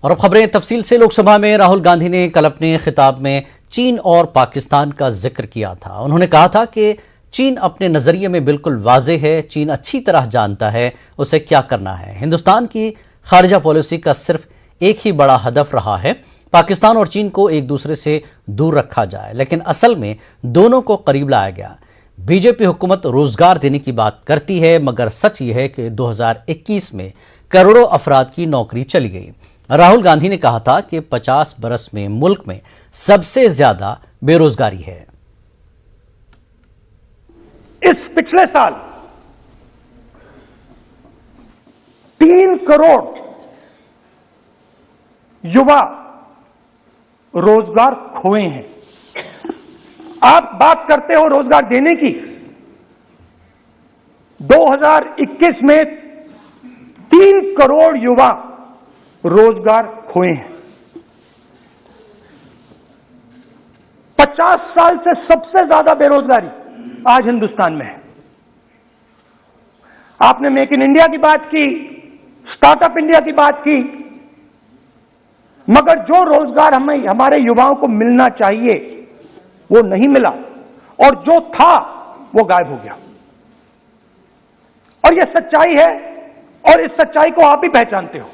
और अब खबरें तफसील से। लोकसभा में राहुल गांधी ने कल अपने खिताब में चीन और पाकिस्तान का जिक्र किया था। उन्होंने कहा था कि चीन अपने नजरिए में बिल्कुल वाज़ेह है, चीन अच्छी तरह जानता है उसे क्या करना है। हिंदुस्तान की खारिजा पॉलिसी का सिर्फ एक ही बड़ा हदफ रहा है, पाकिस्तान और चीन को एक दूसरे से दूर रखा जाए, लेकिन असल में दोनों को करीब लाया गया। बीजेपी हुकूमत रोजगार देने की बात करती है, मगर सच ये है कि 2021 में करोड़ों अफराद की नौकरी चली गई। राहुल गांधी ने कहा था कि 50 बरस में मुल्क में सबसे ज्यादा बेरोजगारी है। इस पिछले साल 3 करोड़ युवा रोजगार खोए हैं। आप बात करते हो रोजगार देने की, 2021 में 3 करोड़ युवा रोजगार खोए हैं। 50 साल से सबसे ज्यादा बेरोजगारी आज हिंदुस्तान में है। आपने मेक इन इंडिया की बात की, स्टार्टअप इंडिया की बात की, मगर जो रोजगार हमारे युवाओं को मिलना चाहिए वो नहीं मिला, और जो था वो गायब हो गया। और यह सच्चाई है, और इस सच्चाई को आप भी पहचानते हो,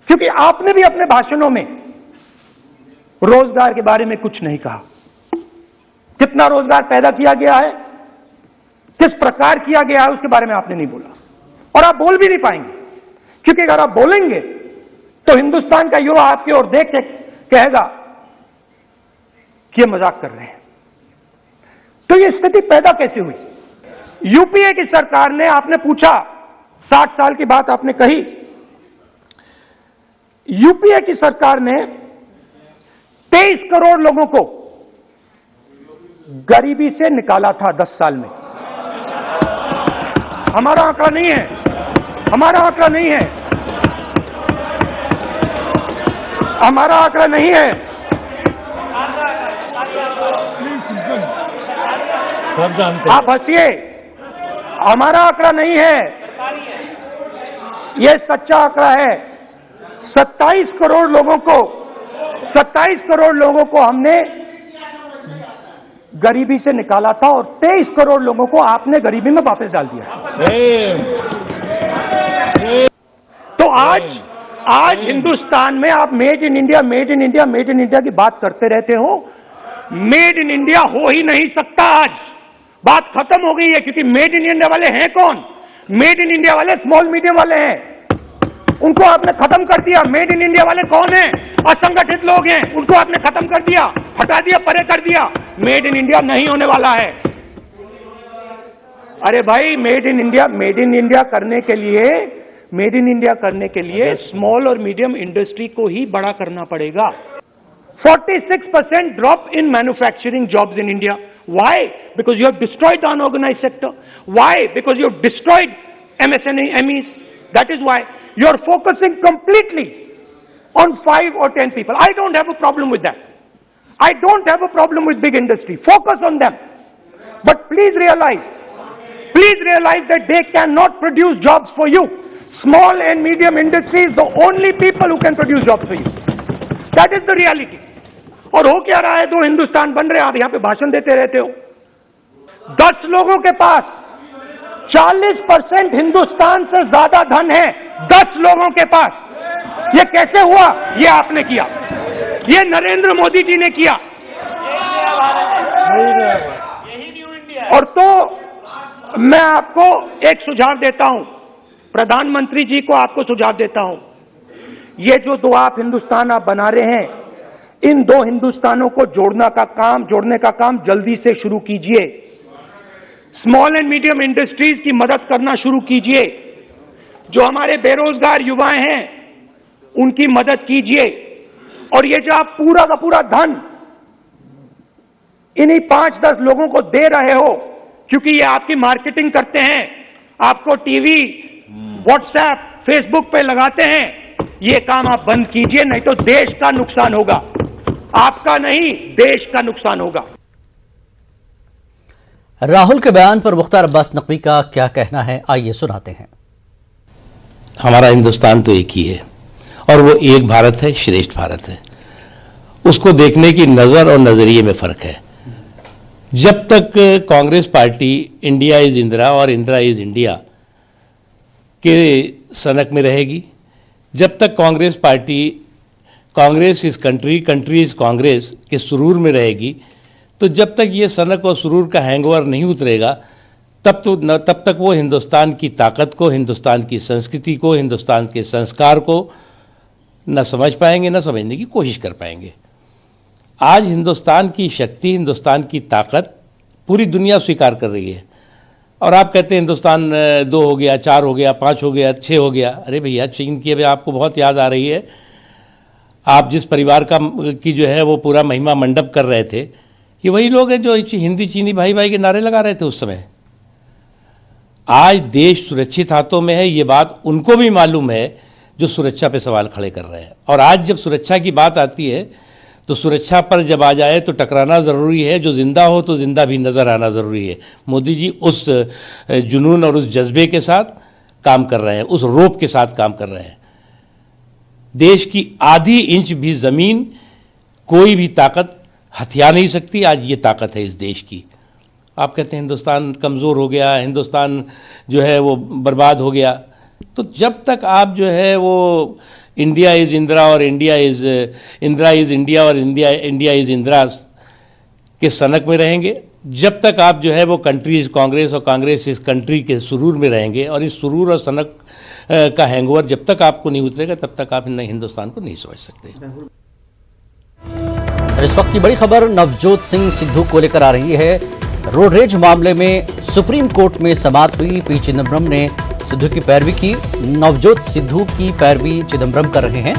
क्योंकि आपने भी अपने भाषणों में रोजगार के बारे में कुछ नहीं कहा। कितना रोजगार पैदा किया गया है, किस प्रकार किया गया है, उसके बारे में आपने नहीं बोला, और आप बोल भी नहीं पाएंगे, क्योंकि अगर आप बोलेंगे तो हिंदुस्तान का युवा आपकी ओर देख के कहेगा कि ये मजाक कर रहे हैं। तो ये स्थिति पैदा कैसे हुई? यूपीए की सरकार ने, आपने पूछा 60 साल की बात आपने कही, यूपीए की सरकार ने 23 करोड़ लोगों को गरीबी से निकाला था 10 साल में। हमारा आंकड़ा नहीं है, हमारा आंकड़ा नहीं है, हमारा आंकड़ा नहीं है। आप हंसिए, हमारा आंकड़ा नहीं है, यह सच्चा आंकड़ा है। 27 करोड़ लोगों को हमने गरीबी से निकाला था, और 23 करोड़ लोगों को आपने गरीबी में वापस डाल दिया। तो आज हिंदुस्तान में आप made in India, made in India, made in India की बात करते रहते हो। मेड इन इंडिया हो ही नहीं सकता। आज बात खत्म हो गई है, क्योंकि मेड इन इंडिया वाले हैं कौन? मेड इन इंडिया वाले स्मॉल मीडियम वाले हैं, उनको आपने खत्म कर दिया। मेड इन इंडिया वाले कौन हैं? असंगठित लोग हैं, उनको आपने खत्म कर दिया, हटा दिया, परे कर दिया। मेड इन इंडिया नहीं होने वाला है। अरे भाई, मेड इन इंडिया करने के लिए स्मॉल और मीडियम इंडस्ट्री को ही बड़ा करना पड़ेगा। 46% drop in manufacturing jobs in India. Why? Because you have destroyed the unorganized sector. Why? Because you have destroyed MSMEs. That is why you are focusing completely on 5 or 10 people. I don't have a problem with that. I don't have a problem with big industry. Focus on them. But please realize that they cannot produce jobs for you. Small and medium industry is the only people who can produce jobs for you. That is the reality. और हो क्या रहा है? 2 हिंदुस्तान बन रहे हैं, आप यहां पे भाषण देते रहते हो। 10 लोगों के पास 40% हिंदुस्तान से ज्यादा धन है, 10 लोगों के पास। ये कैसे हुआ? ये आपने किया, ये नरेंद्र मोदी जी ने किया। और तो मैं आपको एक सुझाव देता हूं, प्रधानमंत्री जी को आपको सुझाव देता हूं, ये जो 2 आप हिंदुस्तान आप बना रहे हैं, इन 2 हिंदुस्तानों को जोड़ने का काम जल्दी से शुरू कीजिए। स्मॉल एंड मीडियम इंडस्ट्रीज की मदद करना शुरू कीजिए। जो हमारे बेरोजगार युवा हैं उनकी मदद कीजिए। और ये जो आप पूरा का पूरा धन इन्हीं 5-10 लोगों को दे रहे हो, क्योंकि ये आपकी मार्केटिंग करते हैं, आपको टीवी, व्हाट्सएप, फेसबुक पे लगाते हैं, ये काम आप बंद कीजिए, नहीं तो देश का नुकसान होगा। आपका नहीं, देश का नुकसान होगा। राहुल के बयान पर मुख्तार अब्बास नकवी का क्या कहना है, आइए सुनाते हैं। हमारा हिंदुस्तान तो एक ही है, और वो एक भारत है, श्रेष्ठ भारत है। उसको देखने की नज़र और नज़रिए में फ़र्क है। जब तक Congress party India is Indira और इंदिरा इज़ इंडिया के सनक में रहेगी, जब तक Congress party Congress is country, country is Congress के सुरूर में रहेगी, तो जब तक ये सनक और सुरूर का हैंगओवर नहीं उतरेगा, तब तक वो हिंदुस्तान की ताकत को, हिंदुस्तान की संस्कृति को, हिंदुस्तान के संस्कार को न समझ पाएंगे, न समझने की कोशिश कर पाएंगे। आज हिंदुस्तान की शक्ति, हिंदुस्तान की ताकत पूरी दुनिया स्वीकार कर रही है। और आप कहते हैं हिंदुस्तान 2 हो गया, 4 हो गया, 5 हो गया, 6 हो गया। अरे भैया, चीन की अभी आपको बहुत याद आ रही है। आप जिस परिवार की जो है वो पूरा महिमा मंडप कर रहे थे, ये वही लोग हैं जो हिंदी चीनी भाई भाई के नारे लगा रहे थे उस समय। आज देश सुरक्षित हाथों में है, ये बात उनको भी मालूम है जो सुरक्षा पे सवाल खड़े कर रहे हैं। और आज जब सुरक्षा की बात आती है तो सुरक्षा पर जब आ जाए तो टकराना ज़रूरी है, जो ज़िंदा हो तो ज़िंदा भी नज़र आना ज़रूरी है। मोदी जी उस जुनून और उस जज्बे के साथ काम कर रहे हैं, उस रोप के साथ काम कर रहे हैं। देश की आधी इंच भी ज़मीन कोई भी ताकत हथिया नहीं सकती। आज ये ताकत है इस देश की। आप कहते हैं हिंदुस्तान कमज़ोर हो गया, हिंदुस्तान जो है वो बर्बाद हो गया। तो जब तक आप जो है वो इंडिया इज़ इंदिरा और India is Indira is India और इंडिया इज़ इंदिरा के सनक में रहेंगे, जब तक आप जो है वो कंट्री इज़ कांग्रेस और कांग्रेस इस कंट्री के सुरूर में रहेंगे, और इस सुरूर और सनक का हैंगओवर जब तक आपको नहीं उतरेगा, तब तक आप हिंदुस्तान को नहीं समझ सकते। इस वक्त की बड़ी खबर नवजोत सिंह सिद्धू को लेकर आ रही है। रोड रेज मामले में सुप्रीम कोर्ट में समाअत हुई। पी चिदम्बरम ने सिद्धू की पैरवी की। नवजोत सिद्धू की पैरवी चिदम्बरम कर रहे हैं।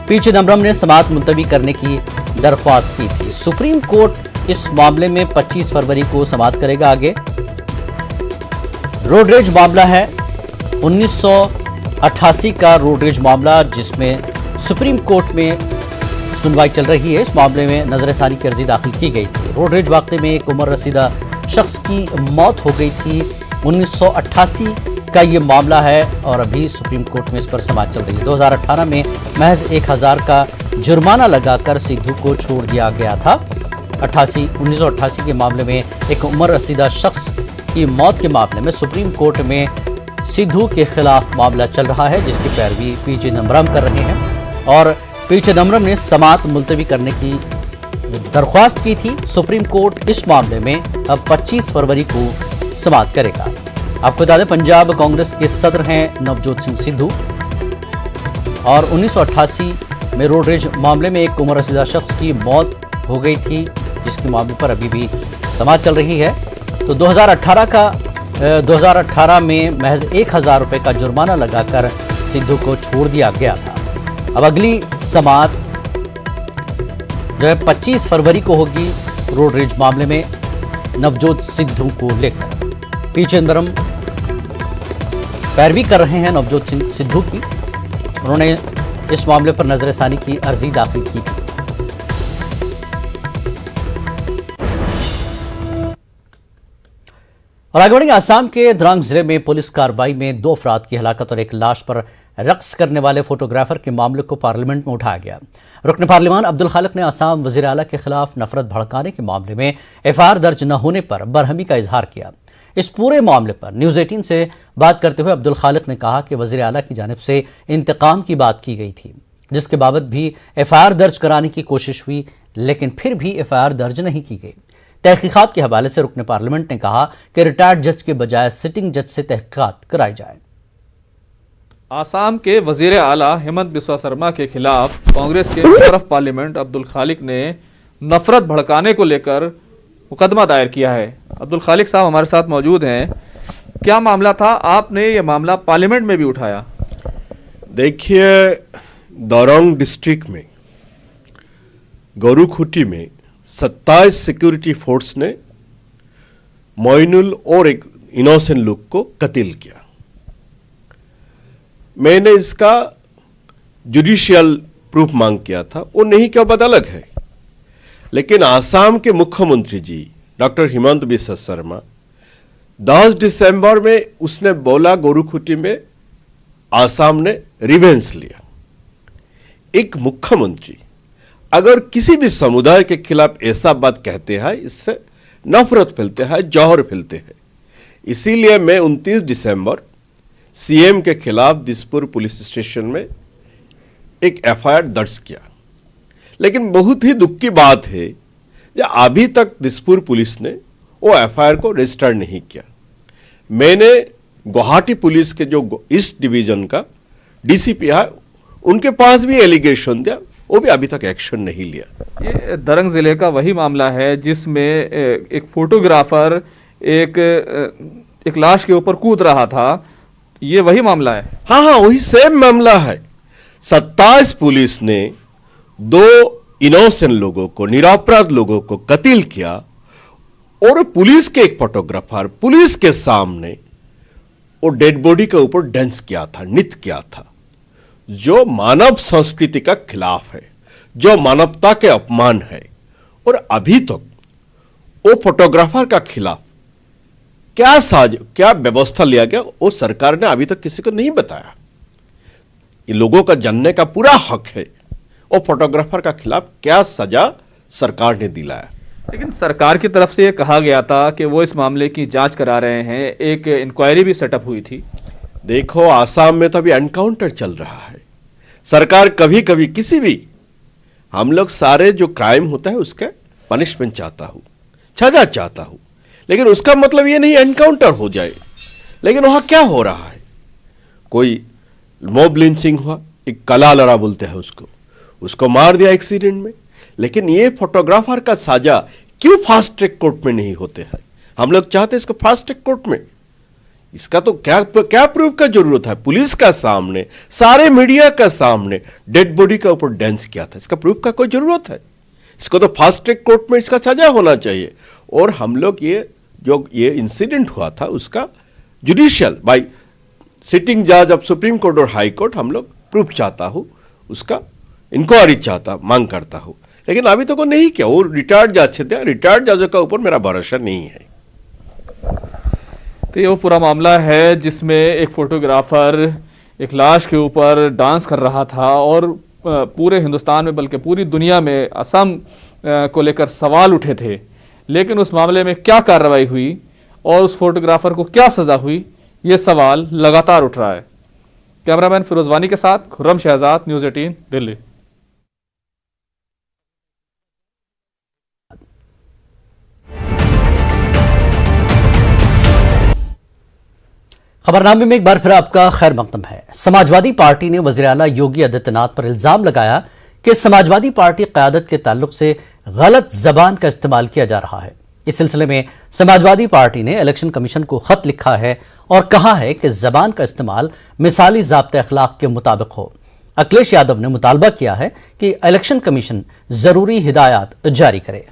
पी चिदम्बरम ने समाअत मुलतवी करने की दरख्वास्त की थी। सुप्रीम कोर्ट इस मामले में 25 फरवरी को समाअत करेगा। आगे रोड रेज मामला है 1988 का रोड रेज मामला, जिसमें सुप्रीम कोर्ट में सुनवाई चल रही है। इस मामले में नजरसानी की अर्जी दाखिल की गई थी। रोड रेज वाकये में एक उम्र रसीदा शख्स की मौत हो गई थी। 1988 का ये मामला है और अभी सुप्रीम कोर्ट में इस पर समाअत चल रही है। 2018 में महज 1000 का जुर्माना लगाकर सिद्धू को छोड़ दिया गया था। 1988 के मामले में एक उम्र रसीदा शख्स की मौत के मामले में सुप्रीम कोर्ट में सिद्धू के खिलाफ मामला चल रहा है, जिसकी पैरवी पी चिदम्बरम कर रहे हैं। और पी चिदम्बरम ने समाअत मुलतवी करने की दरख्वास्त की थी। सुप्रीम कोर्ट इस मामले में अब 25 फरवरी को समाअत करेगा। आपको बता दें, पंजाब कांग्रेस के सदर हैं नवजोत सिंह सिद्धू, और 1988 में रोड रेज मामले में एक उम्र रसीदा शख्स की मौत हो गई थी, जिसके मामले पर अभी भी समाअत चल रही है। तो 2018 में महज 1000 रुपये का जुर्माना लगाकर सिद्धू को छोड़ दिया गया था। अब अगली समाअत जो है 25 फरवरी को होगी रोड रेज मामले में नवजोत सिद्धू को लेकर। पी चिदम्बरम पैरवी कर रहे हैं नवजोत सिंह सिद्धू की। उन्होंने इस मामले पर नजरसानी की अर्जी दाखिल की थी। और आगे बढ़ेंगे, आसाम के द्रांग जिले में पुलिस कार्रवाई में 2 अफराद की हलाकत और एक लाश पर रक्स करने वाले फोटोग्राफर के मामले को पार्लियामेंट में उठाया गया। रुकन पार्लियामान अब्दुल खालिक ने आसाम वजीर आला के खिलाफ नफरत भड़काने के मामले में एफआईआर दर्ज न होने पर बरहमी का इजहार किया। इस पूरे मामले पर न्यूज़ 18 से बात करते हुए अब्दुल खालिक ने कहा कि वजीर आला की जानिब से इंतकाम की बात की गई थी, जिसके बाबत भी एफआईआर दर्ज कराने की कोशिश हुई, लेकिन फिर भी एफआईआर दर्ज नहीं की गई। तहकीकात के हवाले से रुकन पार्लियामेंट ने कहा कि रिटायर्ड जज के बजाय सिटिंग जज से तहकीकात कराई जाए। आसाम के वजीर आला हेमंत बिस्वा शर्मा के खिलाफ कांग्रेस के तरफ पार्लियामेंट अब्दुल खालिक ने नफरत भड़काने को लेकर मुकदमा दायर किया है। अब्दुल खालिक साहब हमारे साथ मौजूद हैं। क्या मामला था? आपने ये मामला पार्लियामेंट में भी उठाया। देखिए, दौरोंग डिस्ट्रिक्ट में गोरुखुटी में 27 सिक्योरिटी फोर्स ने मोइनुल और एक इनोसेंट लोग को कत्ल किया। मैंने इसका जुडिशियल प्रूफ मांग किया था, वो नहीं क्या बात अलग है, लेकिन आसाम के मुख्यमंत्री जी डॉक्टर हेमंत बिस्वा शर्मा 10 दिसंबर में उसने बोला गोरुखुटी में आसाम ने रिवेंज लिया। एक मुख्यमंत्री अगर किसी भी समुदाय के खिलाफ ऐसा बात कहते हैं, इससे नफरत फैलते हैं, जौहर फैलते हैं। इसीलिए मैं 29 दिसंबर सीएम के खिलाफ दिसपुर पुलिस स्टेशन में एक एफआईआर दर्ज किया। लेकिन बहुत ही दुख की बात है कि अभी तक दिसपुर पुलिस ने वो एफआईआर को रजिस्टर नहीं किया। मैंने गुवाहाटी पुलिस के जो ईस्ट डिवीजन का डीसीपी है उनके पास भी एलिगेशन दिया, वो भी अभी तक एक्शन नहीं लिया। ये दरंग जिले का वही मामला है जिसमें एक फोटोग्राफर एक लाश के ऊपर कूद रहा था, ये वही मामला है? हाँ, वही सेम मामला है। 27 पुलिस ने 2 इनोसेंट लोगों को, निरपराध लोगों को कत्ल किया और पुलिस के एक फोटोग्राफर पुलिस के सामने वो डेड बॉडी के ऊपर डांस किया था, नृत्य किया था, जो मानव संस्कृति का खिलाफ है, जो मानवता के अपमान है। और अभी तक वो फोटोग्राफर का खिलाफ क्या व्यवस्था लिया गया वो सरकार ने अभी तक किसी को नहीं बताया। इन लोगों का जानने का पूरा हक है वो फोटोग्राफर का खिलाफ क्या सजा सरकार ने दिलाया। लेकिन सरकार की तरफ से ये कहा गया था कि वो इस मामले की जांच करा रहे हैं, एक इंक्वायरी भी सेटअप हुई थी। देखो, आसाम में तो अभी एनकाउंटर चल रहा है। सरकार कभी कभी किसी भी, हम लोग सारे जो क्राइम होता है उसका पनिशमेंट चाहता हूं, सजा चाहता हूं, लेकिन उसका मतलब ये नहीं एनकाउंटर हो जाए। लेकिन वहां क्या हो रहा है, कोई मॉब लिंचिंग हुआ, एक कला लड़ा बोलते हैं उसको मार दिया एक्सीडेंट में। लेकिन ये फोटोग्राफर का सजा क्यों फास्ट ट्रैक कोर्ट में नहीं होते हैं? हम लोग चाहते हैं इसको फास्ट ट्रैक कोर्ट में। इसका तो क्या प्रूफ का जरूरत है? पुलिस का सामने, सारे मीडिया का सामने डेड बॉडी का ऊपर डांस किया था, इसका प्रूफ का कोई जरूरत है? इसको तो फास्ट ट्रैक कोर्ट में इसका सजा होना चाहिए। और हम लोग ये इंसिडेंट हुआ था उसका जुडिशियल बाय सिटिंग जज ऑफ सुप्रीम कोर्ट और हाई कोर्ट, हम लोग प्रूफ चाहता हूं, उसका इंक्वायरी मांग करता हूं। लेकिन अभी तो को नहीं किया। वो रिटायर्ड जज थे, रिटायर्ड जजों का ऊपर मेरा भरोसा नहीं है। तो ये वो पूरा मामला है जिसमें एक फोटोग्राफर एक लाश के ऊपर डांस कर रहा था और पूरे हिंदुस्तान में बल्कि पूरी दुनिया में असम को लेकर सवाल उठे थे। लेकिन उस मामले में क्या कार्रवाई हुई और उस फोटोग्राफर को क्या सजा हुई, ये सवाल लगातार उठ रहा है। कैमरामैन फिरोज वानी के साथ खुर्रम शहजाद, न्यूज़ 18 दिल्ली। खबरनामे में एक बार फिर आपका खैर मकदम है। समाजवादी पार्टी ने वज़ीर आला योगी आदित्यनाथ पर इल्जाम लगाया कि समाजवादी पार्टी क़यादत के ताल्लुक से गलत जबान का इस्तेमाल किया जा रहा है। इस सिलसिले में समाजवादी पार्टी ने इलेक्शन कमीशन को खत लिखा है और कहा है कि जबान का इस्तेमाल मिसाली ज़ाब्ते अखलाक के मुताबिक हो। अखिलेश यादव ने मुतालबा किया है कि इलेक्शन कमीशन जरूरी हिदायत जारी करे।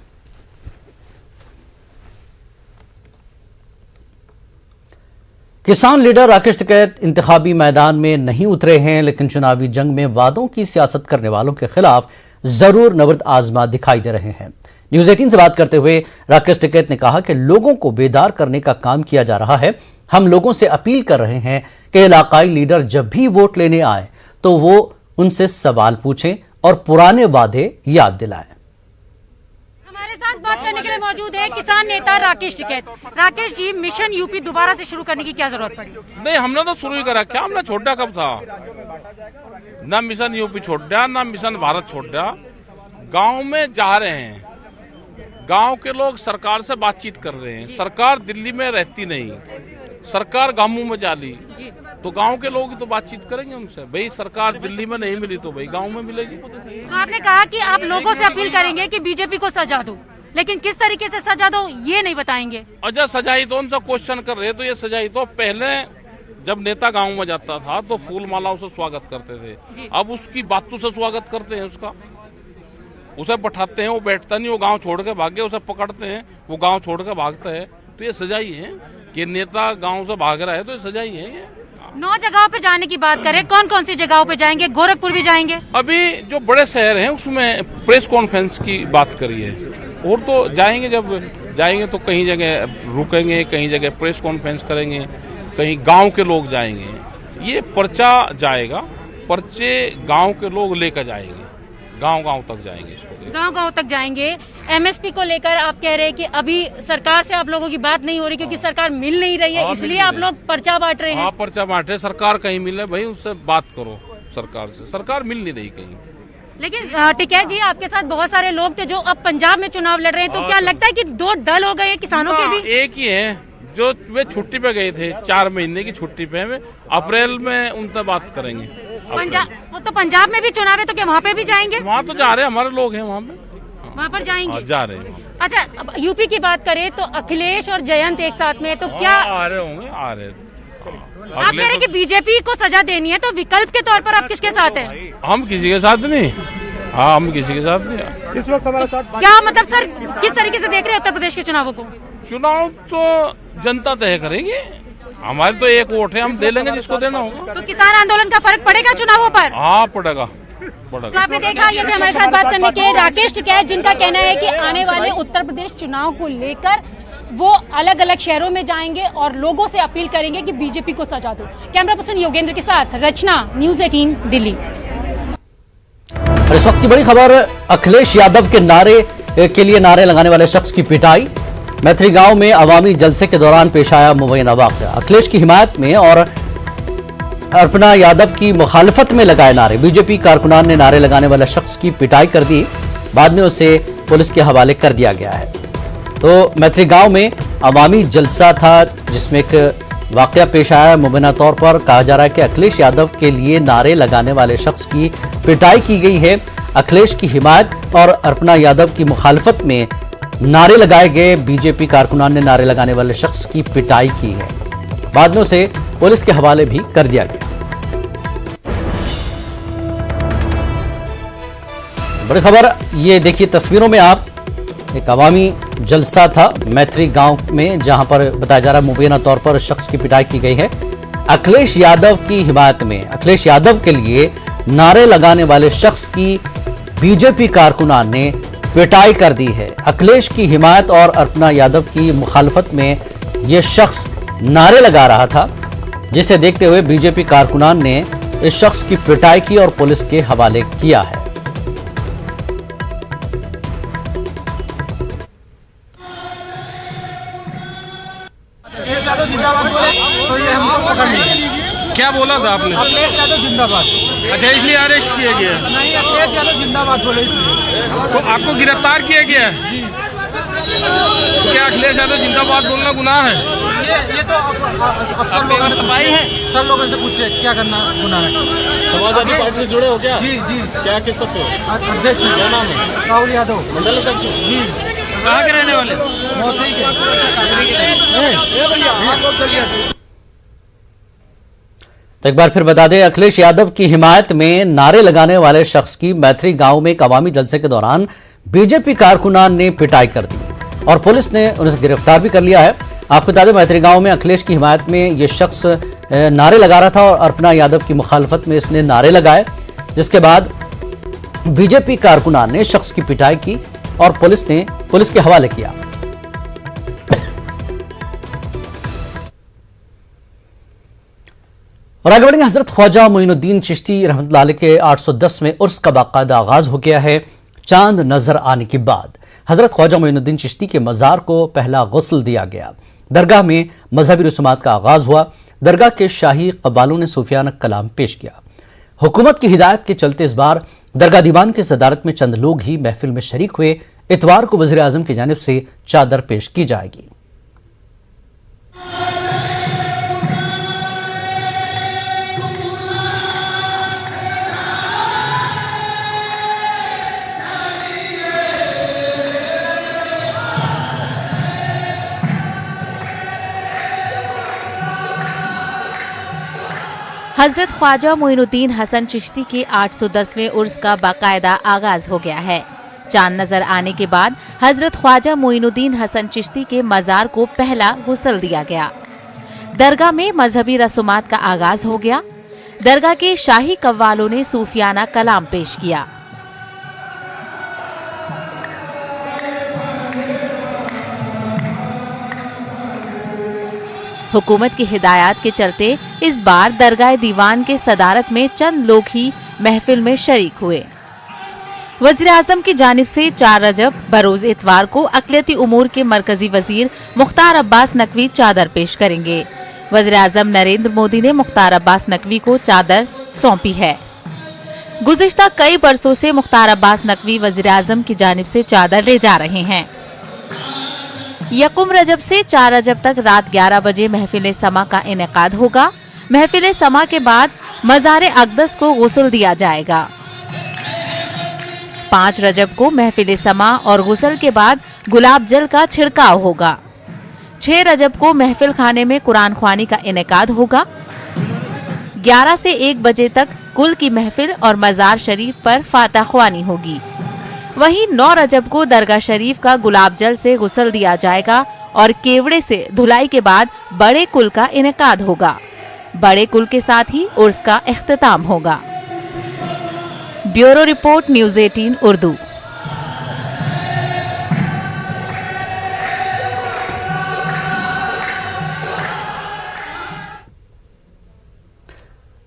किसान लीडर राकेश टिकैत इंतखाबी मैदान में नहीं उतरे हैं, लेकिन चुनावी जंग में वादों की सियासत करने वालों के खिलाफ जरूर नबर्द आजमा दिखाई दे रहे हैं। न्यूज़ 18 से बात करते हुए राकेश टिकैत ने कहा कि लोगों को बेदार करने का काम किया जा रहा है। हम लोगों से अपील कर रहे हैं कि इलाकाई लीडर जब भी वोट लेने आए तो वो उनसे सवाल पूछें और पुराने वादे याद दिलाएं। हमारे साथ बात करने के लिए मौजूद है किसान नेता राकेश टिकैत। राकेश जी, मिशन यूपी दोबारा से शुरू करने की क्या जरूरत पड़ी? नहीं, हमने तो शुरू ही करा। क्या हमने छोड़ा कब था? ना मिशन यूपी छोड़ दिया, ना मिशन भारत छोड़ दिया। गांव में जा रहे हैं, गांव के लोग सरकार से बातचीत कर रहे हैं। सरकार दिल्ली में रहती नहीं, सरकार गांवों में जाली, तो गांव के लोग तो बातचीत करेंगे उनसे। भाई सरकार दिल्ली में नहीं मिली तो भाई गांव में मिलेगी। तो आपने कहा कि आप लोगों से अपील करेंगे कि बीजेपी को सजा दो, लेकिन किस तरीके से सजा दो ये नहीं बताएंगे। अच्छा, सजाई तो उनसे क्वेश्चन कर रहे, तो ये सजाई तो पहले जब नेता गांव में जाता था तो फूल मालाओं से स्वागत करते थे, अब उसकी बातों से स्वागत करते हैं। उसे बैठाते हैं, वो बैठता नहीं, वो गांव छोड़ के भाग गया, उसे पकड़ते हैं, वो गांव छोड़ के भागता है। तो ये सजाई है कि नेता गांव से भाग रहा है, तो ये सजाई है। 9 जगहों पे जाने की बात करें, कौन कौन सी जगहों पे जाएंगे? गोरखपुर भी जाएंगे? अभी जो बड़े शहर हैं उसमें प्रेस कॉन्फ्रेंस की बात करी है, और तो जाएंगे। जब जाएंगे तो कहीं जगह रुकेंगे, कहीं जगह प्रेस कॉन्फ्रेंस करेंगे, कहीं गांव के लोग जाएंगे। ये पर्चा जाएगा, पर्चे गांव के लोग लेकर जाएंगे, गांव-गांव तक जाएंगे इसको। गांव-गांव तक जाएंगे। एमएसपी को लेकर आप कह रहे हैं कि अभी सरकार से आप लोगों की बात नहीं हो रही क्योंकि सरकार मिल नहीं रही है, इसलिए आप लोग पर्चा बांट रहे हैं। हाँ, पर्चा बांट रहे। सरकार कहीं मिले भाई, उससे बात करो सरकार से। सरकार मिल नहीं रही कहीं। लेकिन टिकैत जी, आपके साथ बहुत सारे लोग थे जो अब पंजाब में चुनाव लड़ रहे हैं, तो क्या लगता है कि दो दल हो गए हैं किसानों के भी? एक ही है, जो वे छुट्टी पे गए थे, 4 महीने की छुट्टी पे। वे अप्रैल में उनसे बात करेंगे। तो पंजाब में भी चुनाव है, तो क्या वहाँ पे भी जाएंगे? वहाँ तो जा रहे हैं, हमारे लोग हैं वहाँ पे, वहाँ पर जाएंगे। जा रहे हैं। अच्छा, अब यूपी की बात करें तो अखिलेश और जयंत एक साथ में, तो क्या आ रहे होंगे? आ रहे। आप कह रहे हैं कि बीजेपी को सजा देनी है, तो विकल्प के तौर पर आप किसके साथ हैं? हम किसी के साथ नहीं। हाँ, हम किसी के साथ नहीं। इस वक्त हमारे साथ क्या मतलब सर, किस तरीके से देख रहे हैं उत्तर प्रदेश के चुनावों को? चुनाव तो जनता तय करेगी। हमारे तो एक वोट है, हम दे लेंगे जिसको देना होगा। तो किसान आंदोलन का फर्क पड़ेगा चुनावों पर? हाँ, पड़ेगा। तो आपने देखा, ये थे हमारे साथ बात करने के राकेश टिकैत, जिनका कहना है कि आने वाले उत्तर प्रदेश चुनाव को लेकर वो अलग अलग शहरों में जाएंगे और लोगों से अपील करेंगे कि बीजेपी को सजा दो। कैमरा पर्सन योगेंद्र के साथ रचना, न्यूज 18 दिल्ली। इस वक्त की बड़ी खबर, अखिलेश यादव के नारे के लिए नारे लगाने वाले शख्स की पिटाई। मैत्री गांव में अवामी जलसे के दौरान पेश आया मुबैना वाक़या। अखिलेश की हिमायत में और अर्पणा यादव की मुखालफत में लगाए नारे। बीजेपी कारकुनान ने नारे लगाने वाले शख्स की पिटाई कर दी, बाद में उसे पुलिस के हवाले कर दिया गया है। तो मैत्री गांव में अवामी जलसा था जिसमें एक वाकया पेश आया। मुबैना तौर पर कहा जा रहा है कि अखिलेश यादव के लिए नारे लगाने वाले शख्स की पिटाई की गई है। अखिलेश की हिमायत और अर्पणा यादव की मुखालफत में नारे लगाए गए। बीजेपी कारकुनान ने नारे लगाने वाले शख्स की पिटाई की है, बाद में उसे पुलिस के हवाले भी कर दिया गया। बड़ी खबर ये देखिए तस्वीरों में आप, एक अवामी जलसा था मैत्री गांव में, जहां पर बताया जा रहा है मुबैना तौर पर शख्स की पिटाई की गई है। अखिलेश यादव की हिमायत में, अखिलेश यादव के लिए नारे लगाने वाले शख्स की बीजेपी कारकुनान ने पिटाई कर दी है। अखिलेश की हिमायत और अर्पणा यादव की मुखालफत में यह शख्स नारे लगा रहा था, जिसे देखते हुए बीजेपी कारकुनान ने इस शख्स की पिटाई की और पुलिस के हवाले किया है। क्या बोला था आपने? अखिलेश यादव जिंदाबाद। अच्छा, इसलिए अरेस्ट किया गया? नहीं, अखिलेश यादव जिंदाबाद बोले इसलिए। तो आपको गिरफ्तार किया गया है? तो क्या अखिलेश यादव जिंदाबाद बोलना गुनाह है? ये तो सब लोगों से सफाई है, सब लोगों से पूछे क्या करना गुनाह है। समाजवादी पार्टी से जुड़े हो क्या? जी जी। क्या किस पद पे? अध्यक्ष। क्या नाम है? राहुल यादव, मंडल अध्यक्ष। जी। कहाँ के रहने वाले? मोती के। तो एक बार फिर बता दें, अखिलेश यादव की हिमायत में नारे लगाने वाले शख्स की मैत्री गांव में एक अवामी जलसे के दौरान बीजेपी कारकुनान ने पिटाई कर दी और पुलिस ने उन्हें गिरफ्तार भी कर लिया है। आपको बता दें, मैत्री गांव में अखिलेश की हिमायत में यह शख्स नारे लगा रहा था और अर्पणा यादव की मुखालफत में इसने नारे लगाए, जिसके बाद बीजेपी कारकुनान ने शख्स की पिटाई की और पुलिस ने पुलिस के हवाले किया। और आगे बढ़ेंगे, हजरत ख्वाजा मोइनुद्दीन चिश्ती रहमतुल्लाह अलैह के 810वें उर्स का बाकायदा आगाज हो गया है। चांद नजर आने के बाद हजरत ख्वाजा मोइनुद्दीन चिश्ती के मजार को पहला गुस्ल दिया गया। दरगाह में मजहबी रसूमात का आगाज हुआ। दरगाह के शाही कब्बालों ने सूफियाना कलाम पेश किया। हुकूमत की हिदायत के चलते इस बार दरगाह दीवान की सदारत में चंद लोग ही महफिल में शरीक हुए। इतवार को वज़ीर आज़म की जानिब से चादर पेश की जाएगी। हजरत ख्वाजा मोइनुद्दीन हसन चिश्ती के 810वें उर्स का बाकायदा आगाज हो गया है। चांद नजर आने के बाद हजरत ख्वाजा मोइनुद्दीन हसन चिश्ती के मजार को पहला गुस्ल दिया गया। दरगाह में मजहबी रसूमात का आगाज हो गया। दरगाह के शाही कव्वालों ने सूफियाना कलाम पेश किया। हुकूमत की हिदायत के चलते इस बार दरगाह दीवान के सदारत में चंद लोग ही महफिल में शरीक हुए। वज़ीर आज़म की जानिब से 4 रजब बरोज इतवार को अक़लियती उमूर के मरकजी वजीर मुख्तार अब्बास नकवी चादर पेश करेंगे। वज़ीर आज़म नरेंद्र मोदी ने मुख्तार अब्बास नकवी को चादर सौंपी है। गुज़िश्ता कई बरसों से मुख्तार अब्बास नकवी वज़ीर आज़म की जानिब से चादर ले जा रहे हैं। यकुम रजब से 4 रजब तक रात 11 बजे महफिल समा का इनेकाद होगा। महफिल समा के बाद मज़ार अक़दस को गुस्ल दिया जाएगा। 5 रजब को महफिल समा और गुस्ल के बाद गुलाब जल का छिड़काव होगा। 6 रजब को महफिल खाने में कुरान ख्वानी का इनेकाद होगा। 11 से 1 बजे तक कुल की महफिल और मज़ार शरीफ पर फातह ख्वानी होगी। वहीं 9 रजब को दरगाह शरीफ का गुलाब जल से गुस्ल दिया जाएगा और केवड़े से धुलाई के बाद बड़े कुल का इनेकाद होगा। बड़े कुल के साथ ही उर्स का इख्तिताम होगा। Bureau report, news 18 Urdu.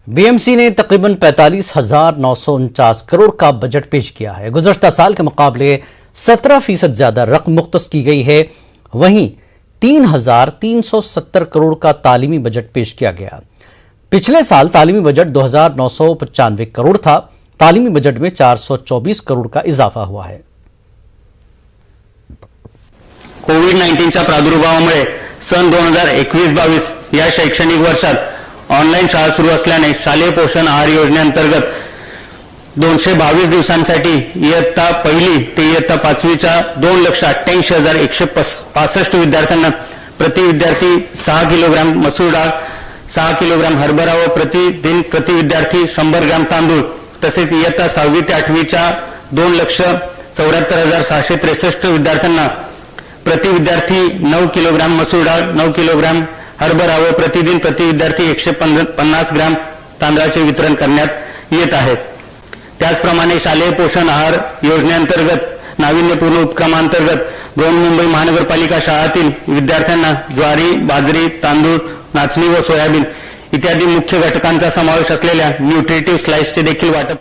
BMC ने तकरीबन 45,949 करोड़ का बजट पेश किया है। गुज़श्ता साल के मुकाबले 17% ज्यादा रकम मुख्तस की गई है। वहीं 3,370 करोड़ का तालीमी बजट पेश किया गया। पिछले साल तालीमी बजट 2,995 करोड़ था। तालीमी बजट में 424 करोड़ का इजाफा हुआ है। कोविड-19च्या प्रादुर्भावामुळे सन 2021-22 या शैक्षणिक वर्षात ऑनलाईन शाळा सुरू असल्याने शालेय पोषण आहार योजनेअंतर्गत 222 दिवसांसाठी इयत्ता 1ली ते इयत्ता 5वीच्या 2,88,165 विद्यार्थ्यांना प्रति विद्यार्थी 6 किलोग्राम मसूर डाळ, 6 किलोग्राम हरभरा व प्रतिदिन प्रति विद्यार्थी 100 ग्राम तांदूळ तसेच इयत्ता 6वी ते 8वीच्या 2,74,663 विद्यार्थ्यांना प्रति विद्यार्थी 9 किलोग्राम मसूर डाळ, 9 किलोग्राम हरभरा व प्रतिदिन प्रति विद्यार्थी 150 ग्राम तांदळाचे वितरण करण्यात येत आहे। त्याचप्रमाणे शालेय पोषण आहार योजनेअंतर्गत नाविन्यपूर्ण उपक्रमांतर्गत बृहन्मुंबई महानगरपालिका शाळांतील विद्यार्थ्यांना ज्वारी, बाजरी, तांदूळ, नाचणी व सोयाबीन इत्यादी मुख्य घटकांचा समावेश असलेल्या न्यूट्रिटिव्ह स्लाइसचे देखील वाटप।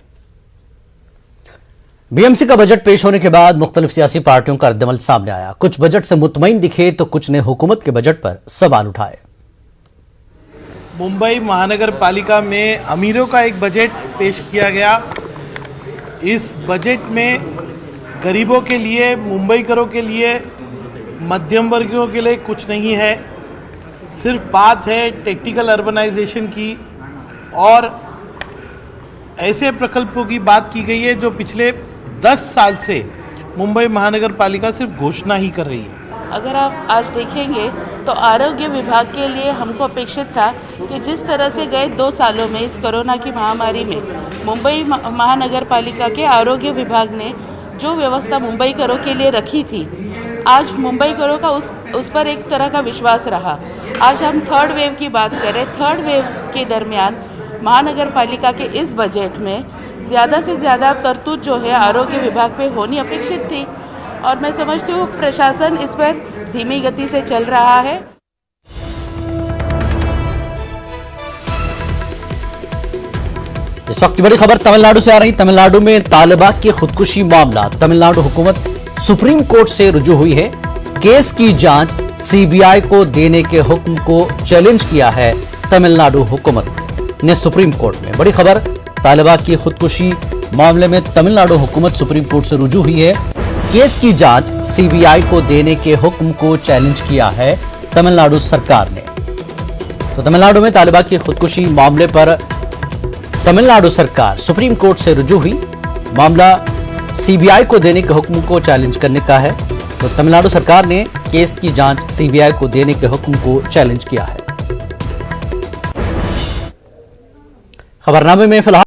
बीएमसी का बजट पेश होने के बाद मुख्तलिफ सियासी पार्टियों का रद्दमल सामने आया। कुछ बजट से मुतमईन दिखे तो कुछ ने हुकूमत के बजट पर सवाल उठाए। मुंबई महानगर पालिका में अमीरों का एक बजट पेश किया गया। इस बजट में गरीबों के लिए, मुंबईकरों के लिए, मध्यम वर्गीयों के लिए कुछ नहीं है। सिर्फ बात है टेक्निकल अर्बनाइजेशन की और ऐसे प्रकल्पों की बात की गई है जो पिछले 10 साल से मुंबई महानगर पालिका सिर्फ घोषणा ही कर रही है। अगर आप आज देखेंगे तो आरोग्य विभाग के लिए हमको अपेक्षित था कि जिस तरह से गए 2 सालों में इस कोरोना की महामारी में मुंबई महानगर पालिका के आरोग्य विभाग ने जो व्यवस्था मुंबईकरों के लिए रखी थी, आज मुंबईकरों का उस पर एक तरह का विश्वास रहा। आज हम 3rd वेव की बात करें, 3rd वेव के दरमियान महानगर पालिका के इस बजट में ज़्यादा से ज़्यादा तरतूद जो है आरोग्य विभाग पे होनी अपेक्षित थी और मैं समझती हूँ प्रशासन इस पर धीमी गति से चल रहा है। इस वक्त की बड़ी खबर तमिलनाडु से आ रही। तमिलनाडु में तालिबा की खुदकुशी मामला। तमिलनाडु हुकूमत सुप्रीम कोर्ट से रुजू हुई है। केस की जांच सीबीआई को देने के हुक्म को चैलेंज किया है तमिलनाडु हुकूमत ने सुप्रीम कोर्ट में। बड़ी खबर, तालिबा की खुदकुशी मामले में तमिलनाडु हुकूमत सुप्रीम कोर्ट से रुजू हुई है। केस की जांच सीबीआई को देने के हुक्म को चैलेंज किया है तमिलनाडु सरकार ने। तो तमिलनाडु में तालिबा की खुदकुशी मामले पर तमिलनाडु सरकार सुप्रीम कोर्ट से रुजू हुई। मामला सीबीआई को देने के हुक्म को चैलेंज करने का है। तो तमिलनाडु सरकार ने केस की जांच सीबीआई को देने के हुक्म को चैलेंज किया है। खबरनामे में फिलहाल